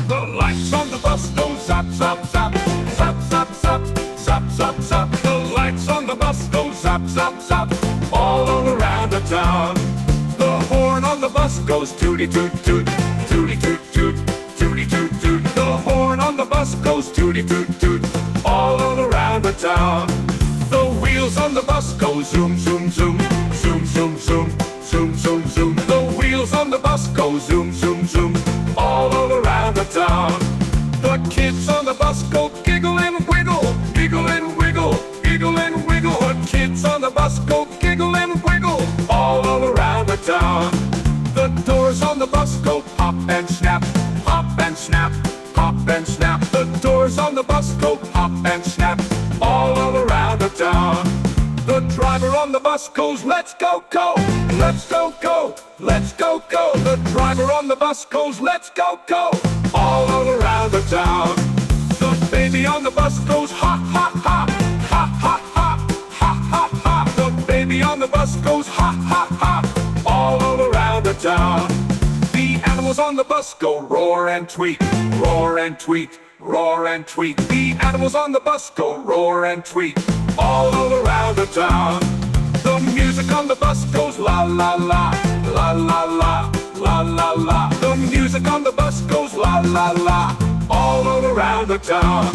The lights on the bus go zap, zap, zap, zap, zap, zap, zap, zap, zap. The lights on the bus go zap, zap, zap, all around the town. The horn on the bus goes tooty-toot-toot, tooty-toot-toot, tooty-toot-toot. The horn on the bus goes tooty-toot-toot, all around the town. The wheels on the bus go zoom, zoom, zoom, zoom, zoom, zoom, zoom, zoom, zoom. The wheels on the bus go zoom, zoom, zoom, all around the town. The kids on the bus go giggle and wiggle, giggle and wiggle, giggle and wiggle. The kids on the bus go giggle and wiggle, all around the town. The doors on the bus go pop and snap, pop and snap, pop and snap. The doors on the bus go pop and snap, all around the town. The driver on the bus goes, let's go, go, let's go, go, let's go, go. The driver on the bus goes, let's go, go, all around the town. The baby on the bus goes, ha, ha, ha, ha, ha, ha, ha, ha, ha. The baby on the bus goes, ha, ha, ha, all around the town. The animals on the bus go roar and tweet, roar and tweet, roar and tweet. The animals on the bus go roar and tweet, all around the town. The music on the bus goes la la la, la la la, la la la. The music on the bus goes la la la, all around the town.